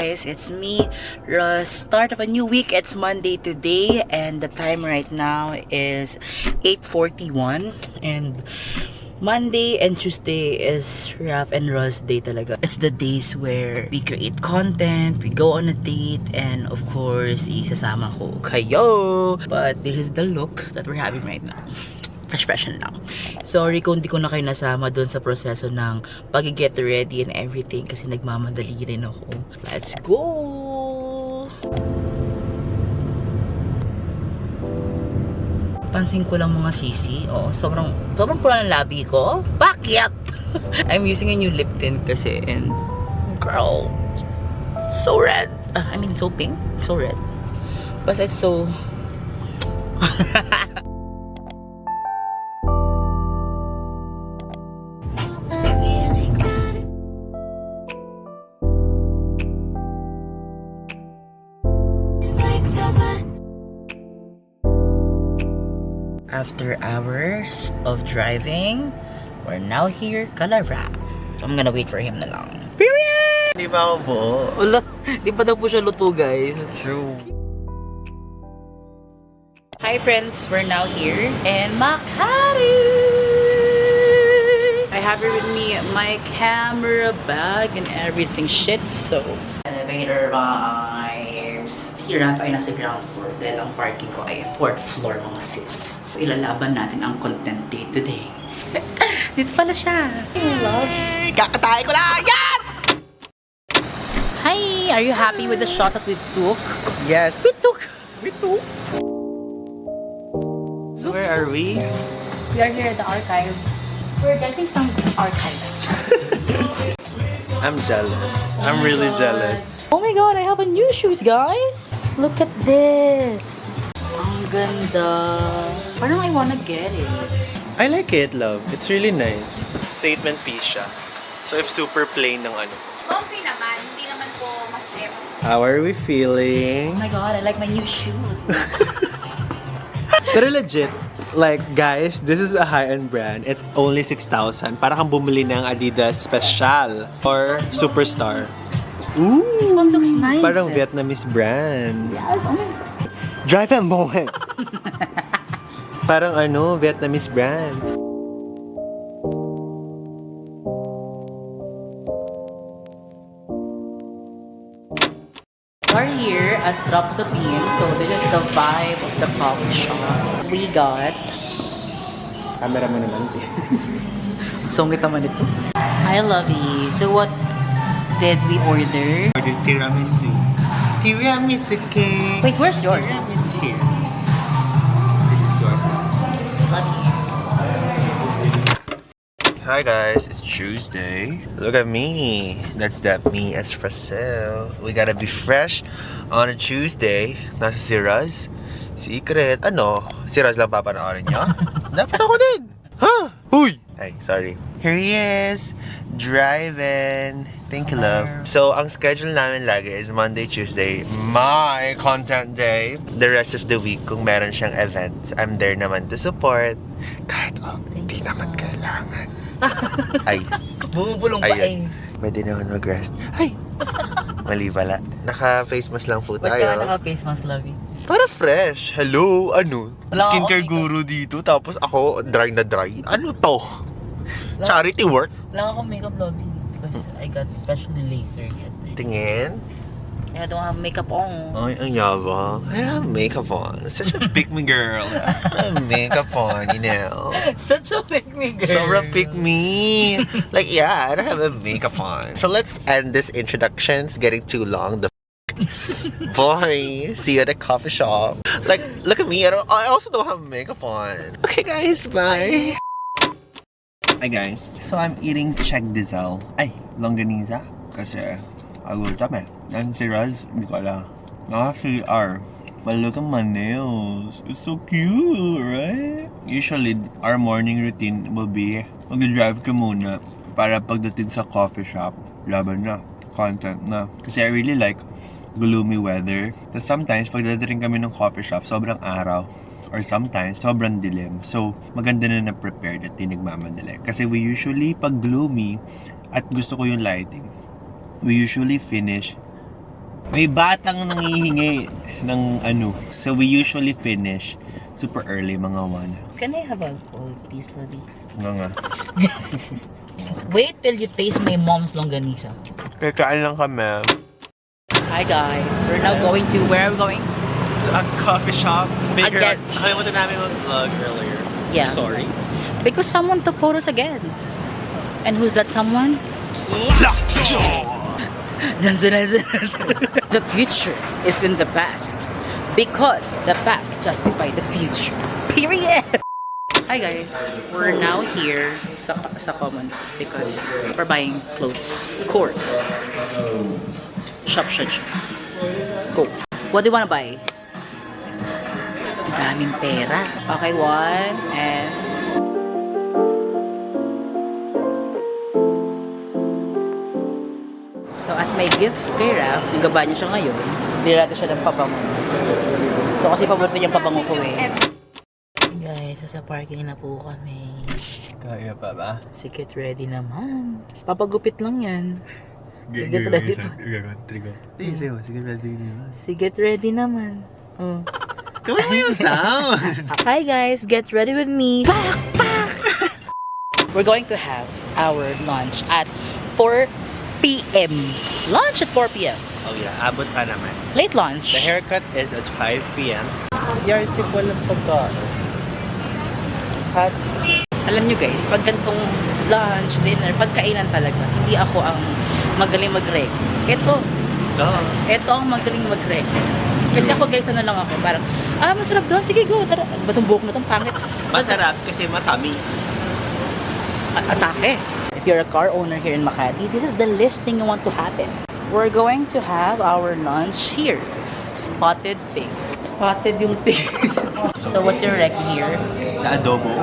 guys, it's me, Ross. Start of a new week. It's Monday today and the time right now is 8:41 and Monday and Tuesday is Raf and Ross day talaga. It's the days where we create content, we go on a date, and of course, isasama ko kayo. But this is the look that we're having right now. Fresh lang. Sorry kung di ko na kayo nasama doon sa proseso ng pag-get ready and everything kasi nagmamadali rin ako. Let's go! Pansin ko lang mga sisi. Oh, sobrang pula ng labi ko. Bakit? I'm using a new lip tint kasi and girl, so red. I mean so pink, so red. Basta it's so After hours of driving, we're now here, kala Raf. So I'm gonna wait for him na lang. Period! Di ba ako buo? Wala, di pa daw po siya luto, guys. True. Hi friends, we're now here in Makati! I have here with me my camera bag and everything shit, so elevator vibes. Si Raf ay nasa ground floor dahil ang parking ko ay 4th floor mga sis. Ilalaban natin ang content day today. Dito pala siya. Hey, love. Kakatay ko lang! Yan! Hi! Are you happy with the shot that we took? Yes. We took! So where are we? We are here at the archives. We're getting some archives. I'm jealous. I'm really jealous. Oh my god, I have a new shoes, guys! Look at this! Ang ganda. Parang I wanna get it. I like it, love. It's really nice. Statement piece siya. So if super plain ng ano. Comfy naman, hindi naman po mas How are we feeling? Oh my god, I like my new shoes. Pero legit, like guys, this is a high-end brand. It's only 6,000. Para kang bumili ng Adidas Special or Superstar. Ooh! This one looks nice. Parang Vietnamese brand. Yes, oh my god. Drive a moment. Parang ano, Vietnamese brand. We're here at Drop the Bean, so this is the vibe of the coffee shop. We got... Camera mo naman. Sungit naman ito. Hi, Lovey. So what did we order? Ordered tiramisu. Tiramisu cake. Wait, where's yours? Tiramisu here. This is yours now. Lovey. Hi guys, it's Tuesday. Look at me. That's that me espresso. We gotta be fresh on a Tuesday. Nasa si Raz. Secret. Ano? Si Raz lang papanoorin niyo? Dapat ako din. Huh? Huy! Ay, sorry. Here he is. Driving. Thank you, love. So, ang schedule namin lagi is Monday, Tuesday, my content day. The rest of the week, kung meron siyang events, I'm there naman to support. Kahit, hindi naman kailangan. Ay. Bumubulong pa eh. Ayun. Pwede naman mag-rest. Ay! Mali pala. Naka-face mask lang po Ba't ka tayo. naka-face mask, Lovey? Para fresh. Hello, ano? Wala Skincare ako, guru dito, tapos ako dry na dry. Ano to? Charity work? Wala akong makeup, Lovey. Because I got freshly lasered yesterday. Tingin. I don't have makeup on. Ay, ang yabang. I don't have makeup on. Such a pick me girl. I don't have makeup on, you know. Such a pick me girl. Sobrang pick me. Like, yeah, I don't have a makeup on. So let's end this introduction. It's getting too long. The boy, see you at the coffee shop. Like, look at me. I also don't have makeup on. Okay, guys, bye. Hi guys. So I'm eating Check Diesel. Ay, longganisa. Kasi agutom eh. Yan si Raz, hindi ko alam. Naka-3R. But look at my nails. It's so cute, right? Usually, our morning routine will be mag-drive ka muna para pagdating sa coffee shop, laban na, content na. Kasi I really like gloomy weather. Tapos sometimes, pagdating kami ng coffee shop, sobrang araw. Or sometimes, sobrang dilim. So, maganda na na-prepared at di nagmamadali. Kasi we usually, pag gloomy, at gusto ko yung lighting, we usually finish May batang nangihingi ng ano. So we usually finish super early, mga 1. Can I have alcohol, please, Lodi? Nga. Wait till you taste my mom's longganisa. Kakain lang kami. Hi guys, we're now going to, where are we going? A coffee shop. Bigger. Again. Nakalimutan namin mag-vlog earlier. Yeah. Sorry. Because someone took photos again. And who's that someone? The future is in the past. Because the past justify the future. Period. Hi guys, we're now here sa common because we're buying clothes. Of course. Shop. Go. What do you wanna buy? Daming pera. Okay, 1 and... So as my gift kay Raph, nagaba niya siya ngayon, nilala siya ng pabango. Ito kasi paborito niyang pabango ko eh. Guys, sa parking na po kami. Kaya pa ba? Si Get ready naman. Papagupit lang yan. Si Get ready pa. Sige, ready nila. Si Get ready naman. Oh. Gawin mo yung sound! Hi guys, get ready with me. We're going to have our lunch at 4 p.m. Lunch at 4 p.m. Oh yeah, abot pa naman. Late lunch. The haircut is at 5 p.m. Yarsip walang pagkain. At, alam nyo guys, pag ganitong lunch, dinner, pagkainan talaga, hindi ako ang magaling mag-rec. Ito ang magaling mag-rec. Kasi ako guys, ano lang ako, parang, masarap doon, sige go, tara. Ba't ang buhok na itong pangit? Masarap kasi matami. Atake. If you're a car owner here in Makati, this is the least thing you want to happen. We're going to have our lunch here. Spotted pig. Spotted yung pig. So what's your rec here? The adobo,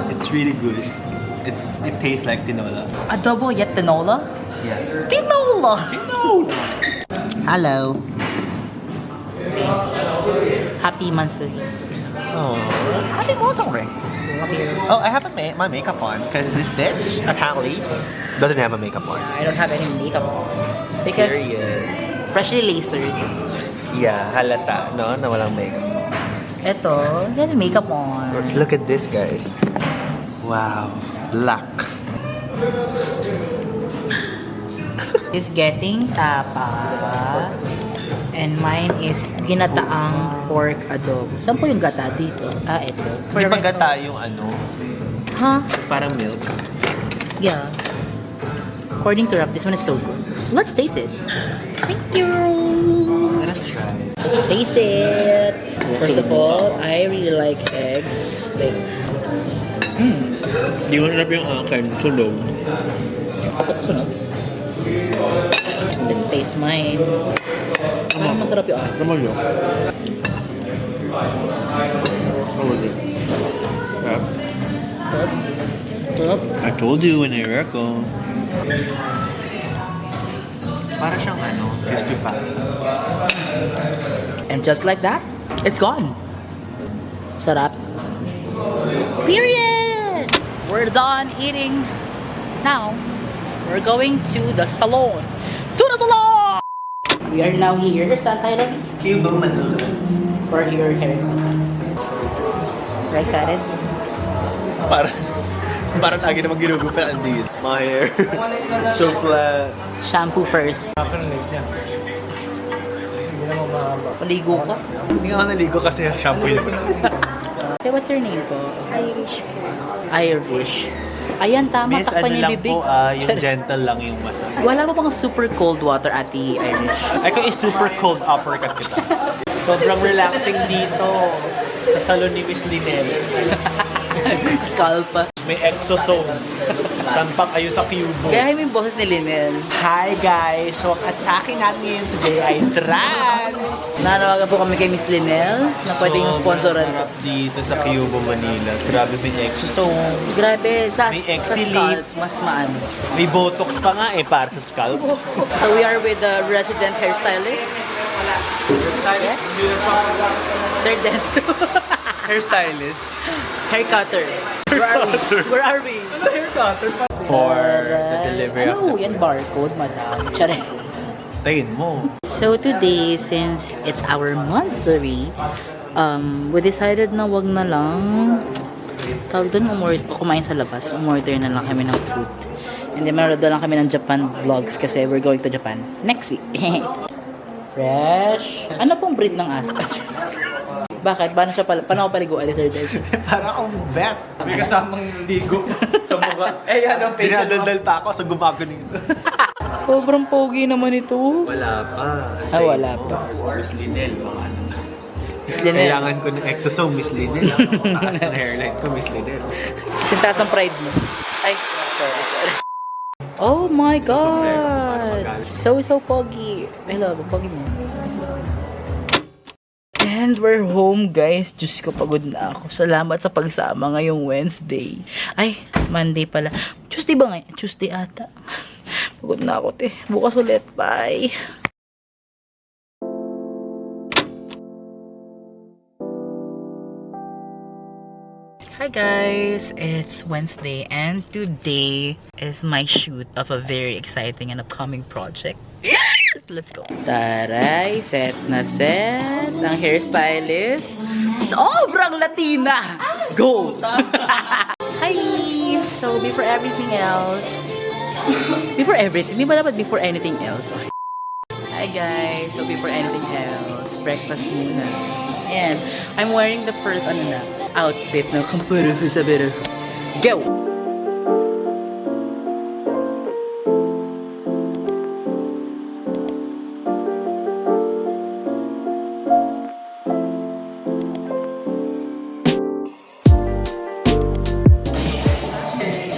it's really good. It tastes like tinola. Adobo yet tinola? Yes. Tinola! Hello. Happy Mansuri. Oh, happy Monterey. Oh, I have my makeup on because this bitch apparently doesn't have a makeup on. I don't have any makeup on. Because Period. freshly lasered. Yeah, halata, no, na walang makeup. Eto, yan yung makeup on. Look at this, guys. Wow, black. Is getting tapa. And mine is ginataang pork adobo. Saan po yung gata dito? Ito. Hindi pa gata yung ano, Huh? parang milk. Yeah. According to Rap, this one is so good. Let's taste it. Thank you. Let's try it. Let's taste it. First of all, I really like eggs. Like, Di mo sarap yung akin, sunog. let's taste mine. Masarap yung Naman yun. I told you when I reco. Para siyang ano, crispy patty. And just like that, it's gone. Sarap. Period! We're done eating. Now, we're going to the salon. To the salon! We are now here. Saan tayo lagi? Cubang Manila. For your haircut. Right excited? Parang lagi naman ginugupitan dito. My hair. So flat. Shampoo first. Paligo ka? Hindi nga ako naligo kasi shampoo yun. Hey, what's your name po? Irish po. Irish. Ayan, tama. Miss, Takpan ano niya lang yung bibig. po, yung gentle lang yung massage. Wala pa bang super cold water, Ate Irish? Ay, kung super cold uppercut kita. Sobrang relaxing dito. Sa salon ni Miss Linel. Scalp. May exosomes. Tampak kayo sa cubo. Kaya mo yung boses ni Linel. Hi guys! So, ang atake namin today ay trans! Nanawagan po kami kay Miss Linel na pwede yung sponsoran. Sarap dito sa Cubo, Manila. Grabe may exosomes. Grabe, sa May scalp, exilip. mas maano. May botox pa nga para sa scalp. So we are with the resident hairstylist. Third dentist. Hairstylist. Hair cutter. Where are we? Hair cutter pa. For the delivery of ano, the... yan barcode, madam. Tsare. Tayin mo. So today, since it's our monthsary, we decided na wag na lang tawag doon kumain sa labas. Umorder na lang kami ng food. And then meron lang kami ng Japan vlogs kasi we're going to Japan next week. Fresh. Ano pong breed ng aso? Bakit? Paano ako paliguan, Lizard? Para akong vet. May kasamang ligo sa mukha. Dinadaldal pa ako sa gumagaling. Sobrang pogi naman ito. Wala pa. Wala pa. Miss Linel, mga ano. Miss Linel. Kailangan ko ng exosome, Miss Linel. Taas ng hairline ko, Miss Linel. Sintas ang pride mo. Ay, sorry. Oh my God! So pogi. I love pogi mo. And we're home, guys. Diyos ko, pagod na ako. Salamat sa pagsama ngayong Wednesday. Ay, Monday pala. Tuesday ba ngayon? Tuesday ata. Pagod na ako, te. Bukas ulit. Bye! Hi guys, it's Wednesday and today is my shoot of a very exciting and upcoming project. Yes! Let's go. Taray, set na set. Ang hairstylist. Sobrang Latina! Go! Hi! So, before everything else, before everything, di ba dapat before anything else? Hi guys, so before anything else, breakfast muna. And I'm wearing the first outfit na kumpara sa bero. Go!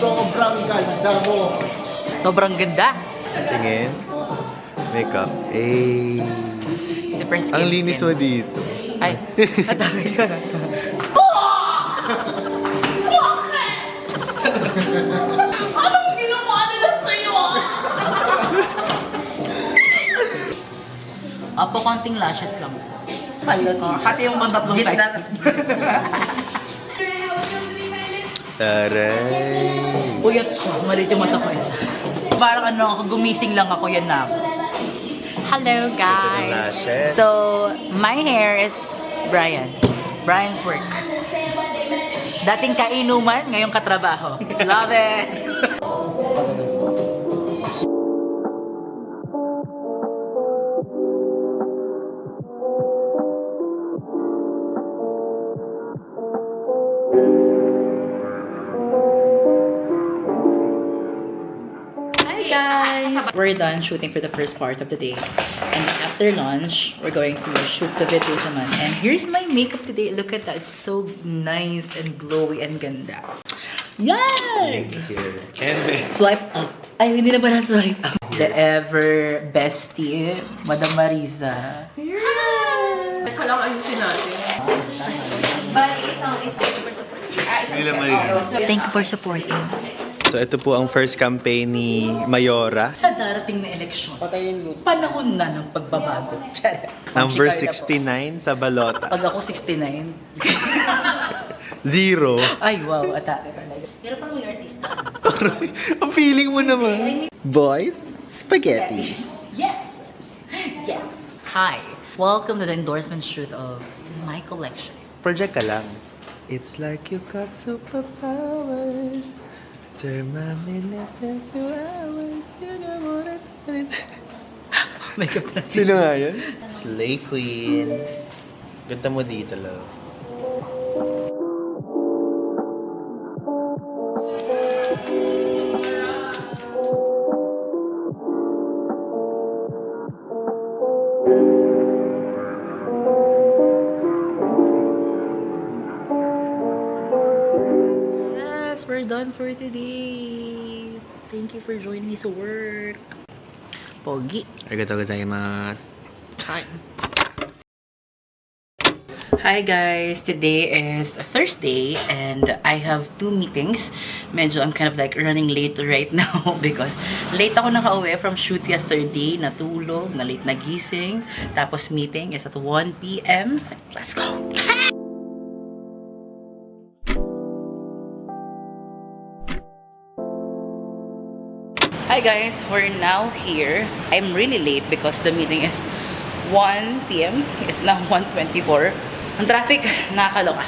Sobrang ganda mo. Sobrang ganda. Tingin. Makeup. Super skin. Ang linis mo dito. Ay, atake ka na. Anong ginawa nila sa'yo? Apo, konting lashes lang. Hati yung bang tatlong size. Taray. Uyot siya. Malit yung mata ko isa. Parang ako, gumising lang ako, yan na ako. Hello guys! Lashes. So, my hair is Brian's work. Dating kainuman, ngayong katrabaho. Love it! Guys, we're done shooting for the first part of the day, and after lunch we're going to shoot the video naman. And here's my makeup today. Look at that, it's so nice and glowy and ganda. Yes! Here. And Swipe up. Ay, hindi na ba na swipe up? The ever bestie, Madam Marisa. Teka lang, ayusin natin. Bali, isang super support. Nila Marina. Thank you for supporting. So ito po ang first campaign ni Mayora. Sa darating na eleksyon, panahon na ng pagbabago. Number Chikaya 69 sa balota. po. Pag ako 69, 0. ay wow, atake talaga. Pero paano yung artista? Ang feeling mo naman. Boys, spaghetti. Yes! Yes! Hi! Welcome to the endorsement shoot of my collection. Project ka lang. It's like you got superpowers. Turn my minutes into hours. You don't wanna turn it. Makeup transition. Sino nga yun? Slay Queen. Ganda mo dito, love. Yes, we're done for today. Thank you for joining me sa work. Pogi. Arigatou gozaimasu. Hi guys! Today is Thursday and I have 2 meetings. Medyo I'm kind of like running late right now because late ako nakauwi from shoot yesterday, natulog, na late nagising. Tapos meeting is at 1 p.m. Let's go! Hi guys! We're now here. I'm really late because the meeting is 1 p.m. It's now 1:24. Ang traffic, nakakaloka.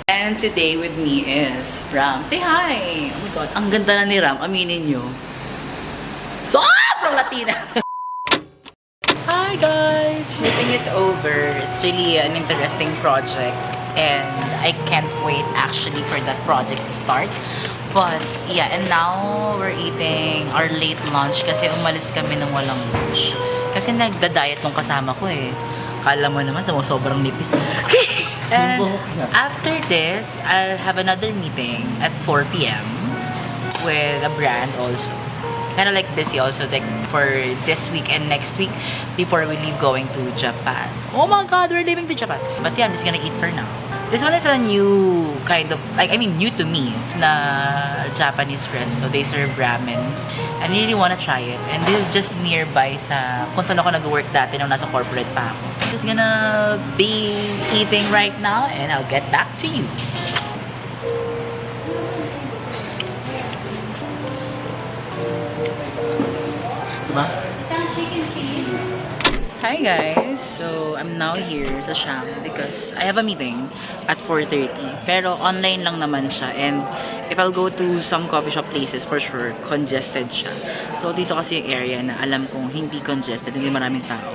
And today with me is Ram. Say hi! Oh my God, ang ganda na ni Ram. Aminin nyo. Sobrang Latina! Hi guys! Meeting is over. It's really an interesting project. And I can't wait actually for that project to start. But yeah, and now we're eating our late lunch kasi umalis kami ng walang lunch. Kasi nagda-diet nung kasama ko eh. Kala mo naman sobrang nipis. And after this, I'll have another meeting at 4 p.m. with a brand also. Kind of like busy also like for this week and next week before we leave going to Japan. Oh my God, we're leaving to Japan. But yeah, I'm just gonna eat for now. This one is a new kind of, like, I mean, new to me na Japanese resto. They serve ramen. I really wanna try it. And this is just nearby sa kung saan ako nag-work dati nung nasa corporate pa ako. I'm just gonna be eating right now and I'll get back to you. Diba? Hi guys! So, I'm now here sa Sham because I have a meeting at 4:30. Pero online lang naman siya and if I'll go to some coffee shop places, for sure, congested siya. So, dito kasi yung area na alam kong hindi congested, hindi maraming tao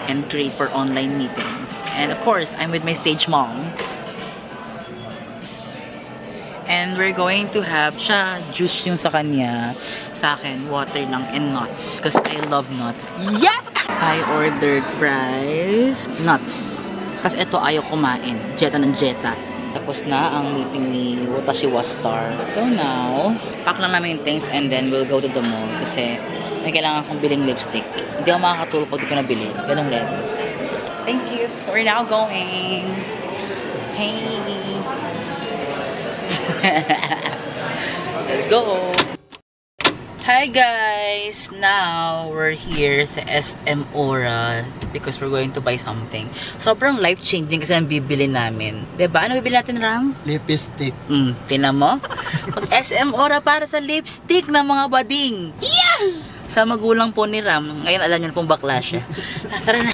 and great for online meetings. And of course, I'm with my stage mom. And we're going to have siya juice yung sa kanya. Sa akin, water lang and nuts. Because I love nuts. Yeah! I ordered fries, nuts. Kasi ito ayaw kumain. Jetta ng jetta. Tapos na ang meeting ni Watashi wa Star. So now, pack lang namin yung things and then we'll go to the mall. Kasi may kailangan akong biling lipstick. Hindi ako makakatulog pag di ko nabili. Ganong levels. Thank you. We're now going. Hey! Let's go! Hi guys! Now, we're here sa SM Aura because we're going to buy something. Sobrang life-changing kasi ang bibili namin. Diba? Ano bibili natin, Ram? Lipstick. Tinan mo? Pag SM Aura para sa lipstick ng mga bading. Yes! Sa magulang po ni Ram. Ngayon alam niyo na pong bakla siya. Tara na!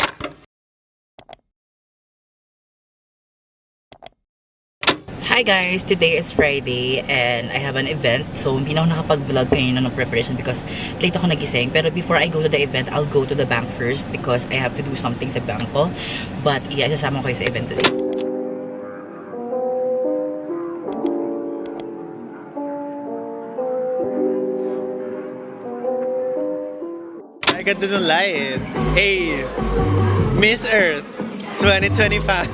Hi guys! Today is Friday and I have an event. So, hindi na ako nakapag-vlog kanina ng preparation because late ako nagising. Pero before I go to the event, I'll go to the bank first because I have to do something sa bank ko. But yeah, sasama ko kayo sa event today. Ay, ganda ng light. Hey, Miss Earth 2025.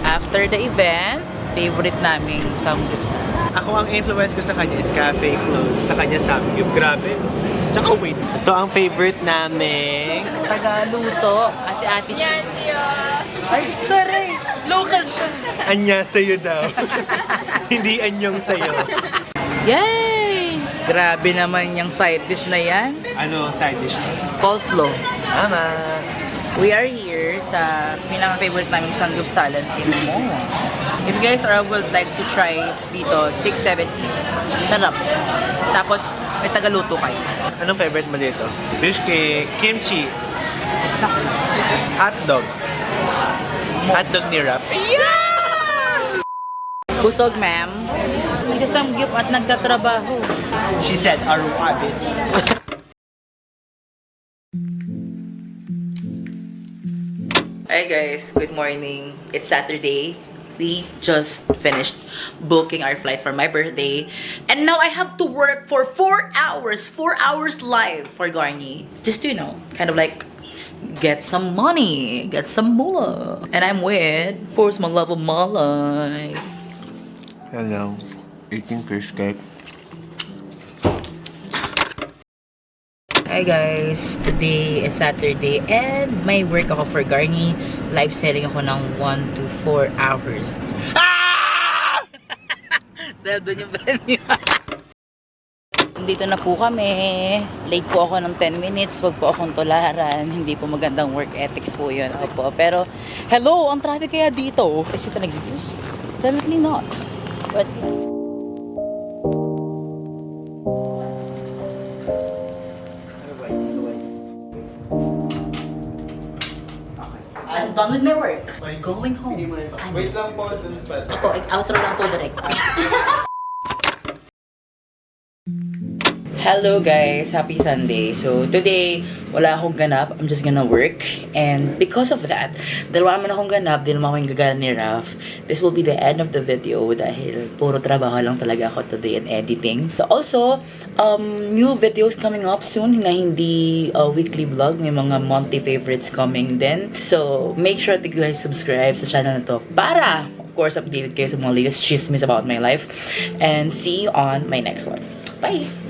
After the event, favorite naming samgyeopsal. Ako ang influence ko sa kanya is Cafe Clone. Sa kanya Samgyup. Grabe. Tsaka wait. Ito ang favorite namin. Tagaluto, kasi ate siya. Ay, taray! Local siya! Anya sa'yo daw. Hindi anyong sa'yo. Yay! Grabe naman yung side dish na yan. Ano side dish na? Coleslaw. Tama. We are here sa pinaka-favorite naming samgyeopsal in Mo. If you guys would like to try dito, 670. Sarap. Tapos, may tagaluto kayo. Anong favorite mo dito? Fish cake, kimchi, hotdog. Hotdog ni Rap. Busog, ma'am. Nagsasamgyup at nagtatrabaho. She said, Arua, bitch. Hi guys, good morning. It's Saturday. We just finished booking our flight for my birthday. And now I have to work for 4 hours. 4 hours live for Garni. Just to, kind of like get some money. Get some moolah. And I'm with, of course, my love of Malay. Hello. Eating fish cake. Hi guys, today is Saturday and may work ako for Garni. Live selling ako ng 1 to 4 hours. Ah! Dahil doon yung venue. nandito na po kami. Late po ako ng 10 minutes. Wag po akong tularan. Hindi po magandang work ethics po yun. Opo. Pero, hello, ang traffic kaya dito? Is it an excuse? Definitely not. But, yes. I'm done with my work. We're going home. Wait lang po, dun pa. Ako, outro lang po direct. Hello guys, happy Sunday. So today, wala akong ganap. I'm just gonna work. And because of that, dahil wala man akong ganap, dahil naman ako yung gagana ni Raf, this will be the end of the video dahil puro trabaho lang talaga ako today in editing. So also, new videos coming up soon na hindi weekly vlog. May mga monthly favorites coming din. So make sure to guys subscribe sa channel na to para, of course, updated kayo sa mga latest chismis about my life. And see you on my next one. Bye!